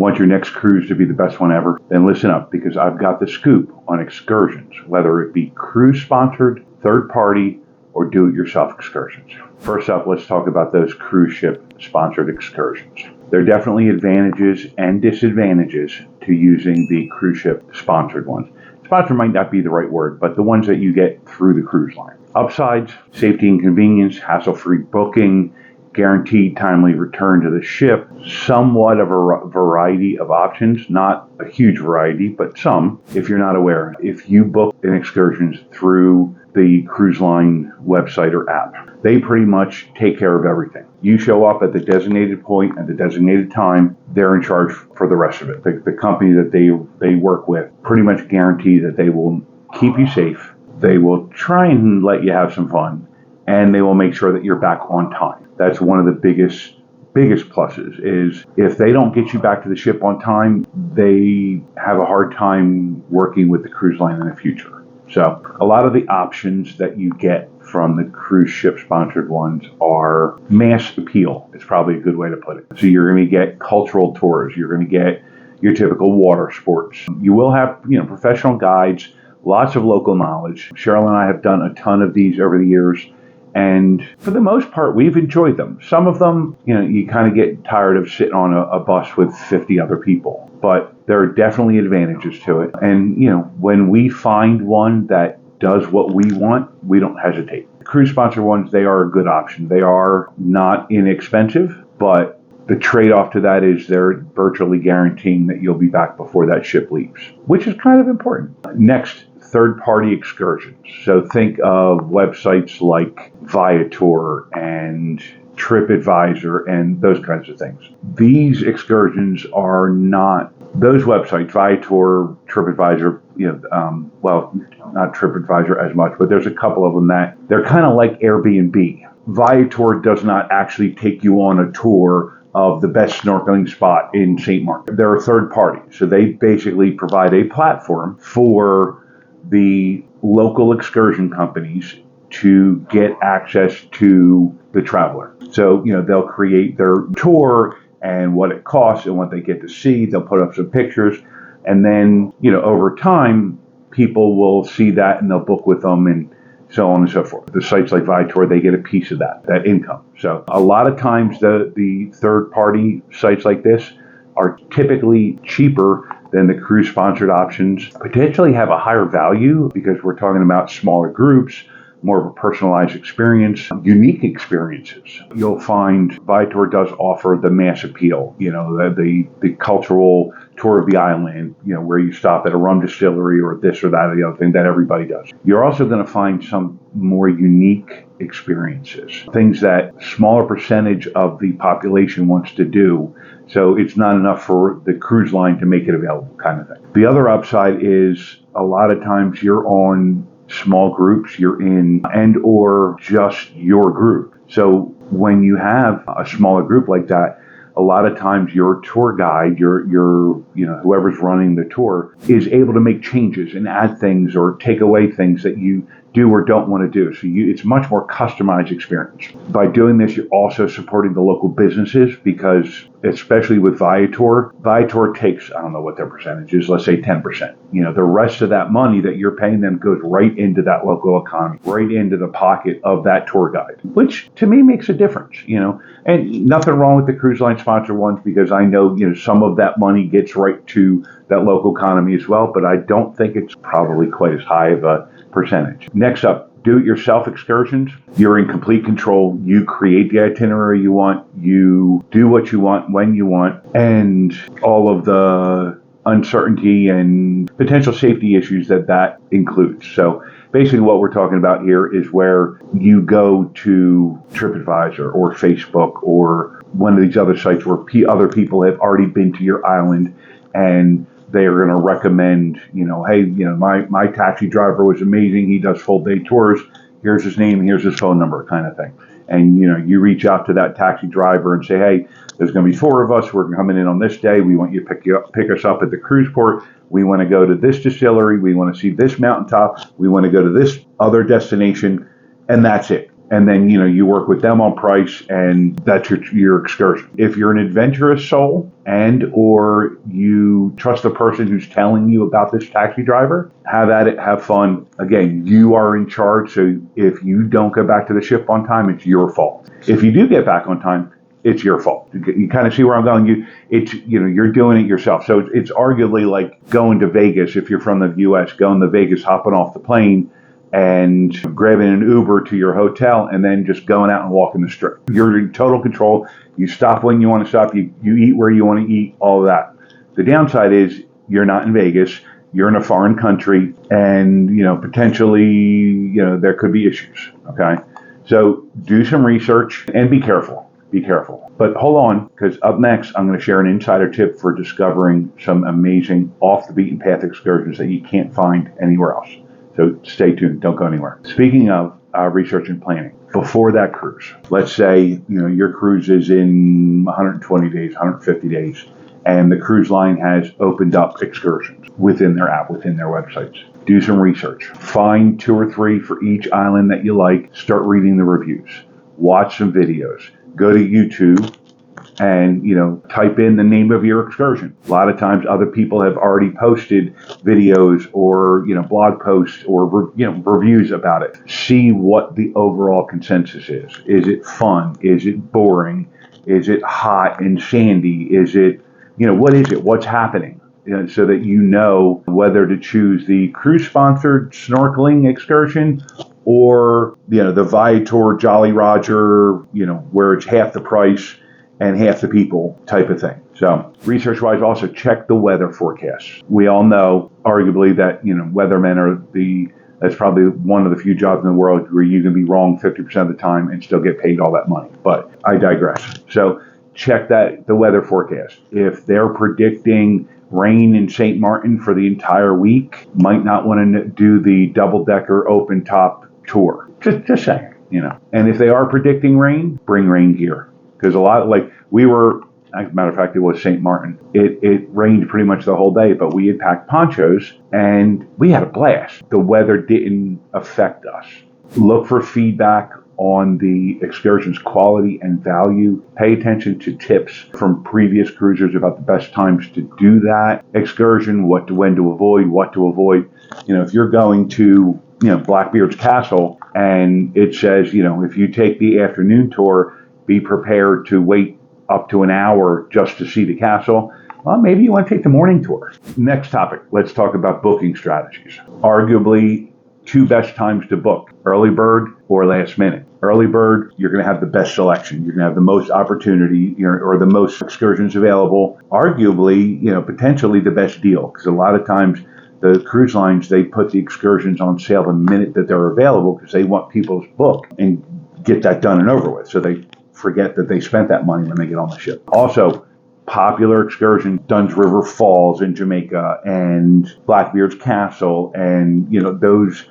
Want your next cruise to be the best one ever? Then listen up, because I've got the scoop on Excursions, whether it be cruise-sponsored, third-party, or do-it-yourself excursions. First up, let's talk about those cruise ship-sponsored excursions. There are definitely advantages and disadvantages to using the cruise ship-sponsored ones. Sponsor might not be the right word, but the ones that you get through the cruise line. Upsides: safety and convenience, hassle-free booking, guaranteed timely return to the ship, somewhat of a variety of options, not a huge variety, but some. If you're not aware, if you book an excursions through the cruise line website or app, they pretty much take care of everything. You show up at the designated point at the designated time, they're in charge for the rest of it. The company that they work with pretty much guarantee that they will keep you safe, they will try and let you have some fun, and they will make sure that you're back on time. That's one of the biggest pluses, is if they don't get you back to the ship on time, they have a hard time working with the cruise line in the future. So a lot of the options that you get from the cruise ship sponsored ones are mass appeal. It's probably a good way to put it. So you're going to get cultural tours. You're going to get your typical water sports. You will have, professional guides, lots of local knowledge. Cheryl and I have done a ton of these over the years, and for the most part, we've enjoyed them. Some of them, you kind of get tired of sitting on a bus with 50 other people, but there are definitely advantages to it. And, when we find one that does what we want, we don't hesitate. The cruise sponsor ones, they are a good option. They are not inexpensive, but the trade-off to that is they're virtually guaranteeing that you'll be back before that ship leaves, which is kind of important. Next, third-party excursions. So think of websites like Viator and TripAdvisor and those kinds of things. These excursions are not those websites, Viator, TripAdvisor, not TripAdvisor as much, but there's a couple of them that they're kind of like Airbnb. Viator does not actually take you on a tour of the best snorkeling spot in St. Martin. They're a third party, so they basically provide a platform for the local excursion companies to get access to the traveler. So, they'll create their tour and what it costs and what they get to see. They'll put up some pictures, and then, over time, people will see that and they'll book with them and so on and so forth. The sites like Viator, they get a piece of that income. So a lot of times the third-party sites like this are typically cheaper than the cruise-sponsored options, potentially have a higher value because we're talking about smaller groups, more of a personalized experience, unique experiences. You'll find Viator does offer the mass appeal, the cultural tour of the island, where you stop at a rum distillery or this or that or the other thing that everybody does. You're also going to find some more unique experiences, things that smaller percentage of the population wants to do. So it's not enough for the cruise line to make it available, kind of thing. The other upside is a lot of times you're on small groups, you're in and or just your group. So when you have a smaller group like that, a lot of times your tour guide, your whoever's running the tour is able to make changes and add things or take away things that you do or don't want to do. So it's much more customized experience. By doing this, you're also supporting the local businesses because, especially with Viator takes, I don't know what their percentage is, let's say 10%. The rest of that money that you're paying them goes right into that local economy, right into the pocket of that tour guide, which to me makes a difference, and nothing wrong with the cruise line sponsor ones because I know, some of that money gets right to that local economy as well, but I don't think it's probably quite as high of a percentage. Next up, do-it-yourself excursions. You're in complete control. You create the itinerary you want. You do what you want when you want, and all of the uncertainty and potential safety issues that includes. So basically what we're talking about here is where you go to TripAdvisor or Facebook or one of these other sites where other people have already been to your island and they are going to recommend, hey, my taxi driver was amazing. He does full day tours. Here's his name. Here's his phone number, kind of thing. And, you reach out to that taxi driver and say, hey, there's going to be 4 of us. We're coming in on this day. We want you to pick us up at the cruise port. We want to go to this distillery. We want to see this mountaintop. We want to go to this other destination. And that's it. and then, you work with them on price, and that's your excursion. If you're an adventurous soul and or you trust the person who's telling you about this taxi driver, have at it, have fun. Again, you are in charge, so if you don't go back to the ship on time, it's your fault. If you do get back on time, it's your fault. You kind of see where I'm going. You're doing it yourself. So it's arguably like going to Vegas. If you're from the U.S., going to Vegas, hopping off the plane and grabbing an Uber to your hotel and then just going out and walking the strip. You're in total control. You stop when you want to stop. You eat where you want to eat, all of that. The downside is you're not in Vegas. You're in a foreign country, and, potentially, there could be issues. Okay. So do some research and be careful. Be careful. But hold on, because up next, I'm going to share an insider tip for discovering some amazing off the beaten path excursions that you can't find anywhere else. So stay tuned. Don't go anywhere. Speaking of research and planning, before that cruise, let's say, your cruise is in 120 days, 150 days, and the cruise line has opened up excursions within their app, within their websites. Do some research. Find 2 or 3 for each island that you like. Start reading the reviews. Watch some videos. Go to YouTube and, type in the name of your excursion. A lot of times other people have already posted videos or, blog posts or, reviews about it. See what the overall consensus is. Is it fun? Is it boring? Is it hot and sandy? Is it, what is it? What's happening? So that you know whether to choose the cruise-sponsored snorkeling excursion or, the Viator Jolly Roger, where it's half the price and half the people type of thing. So research-wise, also check the weather forecasts. We all know, arguably, that, weathermen that's probably one of the few jobs in the world where you can be wrong 50% of the time and still get paid all that money. But I digress. So check the weather forecast. If they're predicting rain in St. Martin for the entire week, might not want to do the double-decker open-top tour. Just saying, And if they are predicting rain, bring rain gear. Because a lot, as a matter of fact, it was St. Martin. It rained pretty much the whole day, but we had packed ponchos, and we had a blast. The weather didn't affect us. Look for feedback on the excursion's quality and value. Pay attention to tips from previous cruisers about the best times to do that excursion, when to avoid, what to avoid. If you're going to, Blackbeard's Castle and it says, if you take the afternoon tour, be prepared to wait up to an hour just to see the castle. Well, maybe you want to take the morning tour. Next topic, let's talk about booking strategies. Arguably, 2 best times to book: early bird or last minute. Early bird, you're going to have the best selection. You're going to have the most opportunity, or the most excursions available. Arguably, potentially the best deal, because a lot of times the cruise lines, they put the excursions on sale the minute that they're available because they want people to book and get that done and over with. So they forget that they spent that money when they get on the ship. Also, popular excursion, Dunn's River Falls in Jamaica and Blackbeard's Castle, and those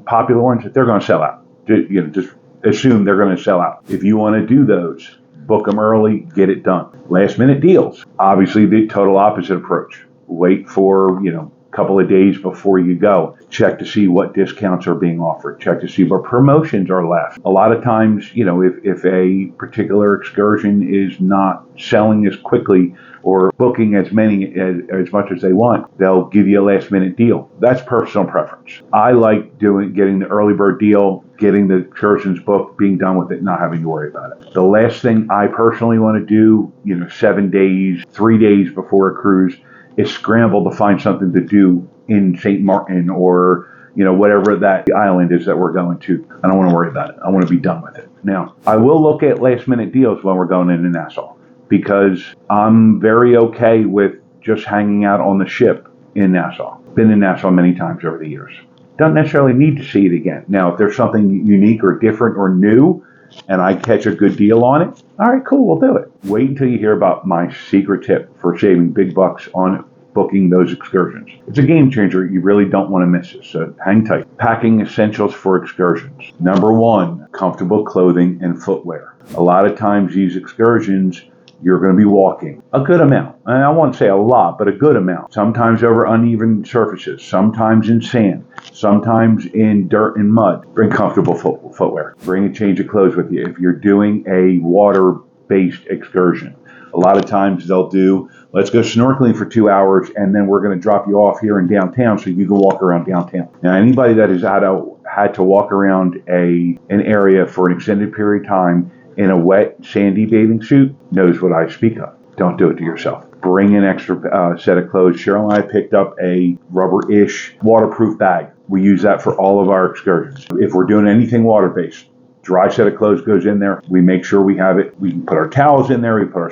popular ones, they're going to sell out. Just assume they're going to sell out. If you want to do those, book them early, get it done. Last minute deals, obviously the total opposite approach. Wait for a couple of days before you go. Check to see what discounts are being offered. Check to see what promotions are left. A lot of times, if a particular excursion is not selling as quickly or booking as much as they want, they'll give you a last minute deal. That's personal preference. I like getting the early bird deal, getting the excursions booked, being done with it, not having to worry about it. The last thing I personally want to do, 7 days, 3 days before a cruise, is scramble to find something to do in St. Martin or, whatever that island is that we're going to. I don't want to worry about it. I want to be done with it. Now, I will look at last minute deals when we're going into Nassau, because I'm very okay with just hanging out on the ship in Nassau. Been in Nassau many times over the years. Don't necessarily need to see it again. Now, if there's something unique or different or new, and I catch a good deal on it, all right, cool, we'll do it. Wait until you hear about my secret tip for saving big bucks on booking those excursions. It's a game changer. You really don't want to miss it, so hang tight. Packing essentials for excursions. Number 1, comfortable clothing and footwear. A lot of times these excursions, you're going to be walking a good amount. And I won't say a lot, but a good amount. Sometimes over uneven surfaces, sometimes in sand, sometimes in dirt and mud. Bring comfortable footwear. Bring a change of clothes with you. If you're doing a water-based excursion, a lot of times they'll do, let's go snorkeling for 2 hours, and then we're going to drop you off here in downtown so you can walk around downtown. Now, anybody that has had to walk around an area for an extended period of time in a wet, sandy bathing suit knows what I speak of. Don't do it to yourself. Bring an extra set of clothes. Cheryl and I picked up a rubber-ish waterproof bag. We use that for all of our excursions. If we're doing anything water-based, dry set of clothes goes in there. We make sure we have it. We can put our towels in there. We put our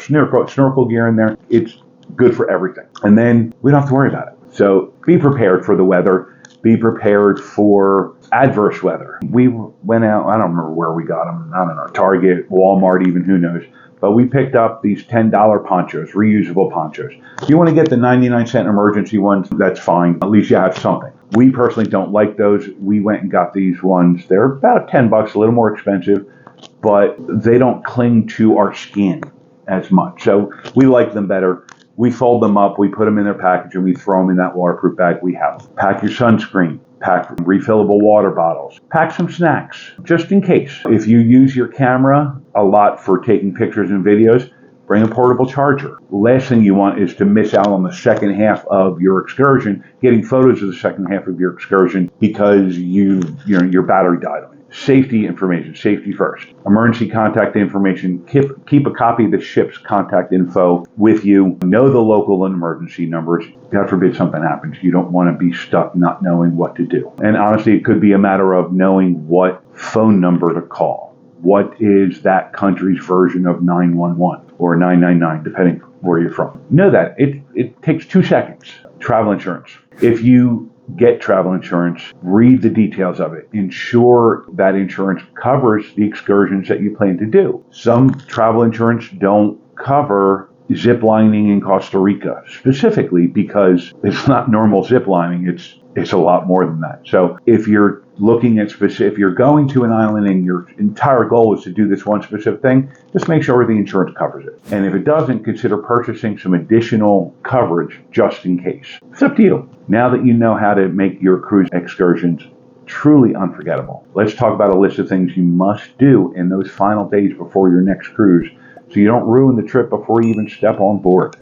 snorkel gear in there. It's good for everything. And then we don't have to worry about it. So be prepared for the weather. Be prepared for adverse weather. We went out, I don't remember where we got them. I don't know, Target, Walmart, even, who knows. But we picked up these $10 ponchos, reusable ponchos. If you want to get the 99-cent emergency ones, that's fine. At least you have something. We personally don't like those. We went and got these ones. They're about $10, a little more expensive, but they don't cling to our skin as much. So we like them better. We fold them up, we put them in their package, and we throw them in that waterproof bag we have. Pack your sunscreen. Pack refillable water bottles. Pack some snacks, just in case. If you use your camera a lot for taking pictures and videos, bring a portable charger. Last thing you want is to miss out on the second half of your excursion, getting photos of the second half of your excursion because your battery died on it. Safety information, safety first. Emergency contact information. Keep a copy of the ship's contact info with you. Know the local and emergency numbers. God forbid something happens. You don't want to be stuck not knowing what to do. And honestly, it could be a matter of knowing what phone number to call. What is that country's version of 911 or 999, depending where you're from? Know that. It takes 2 seconds. Travel insurance. If you get travel insurance, read the details of it. Ensure that insurance covers the excursions that you plan to do. Some travel insurance don't cover zip lining in Costa Rica, specifically because it's not normal zip lining. It's a lot more than that. So if you're looking at if you're going to an island and your entire goal is to do this one specific thing, just make sure the insurance covers it. And if it doesn't, consider purchasing some additional coverage just in case. It's up to you. Now that you know how to make your cruise excursions truly unforgettable, let's talk about a list of things you must do in those final days before your next cruise so you don't ruin the trip before you even step on board.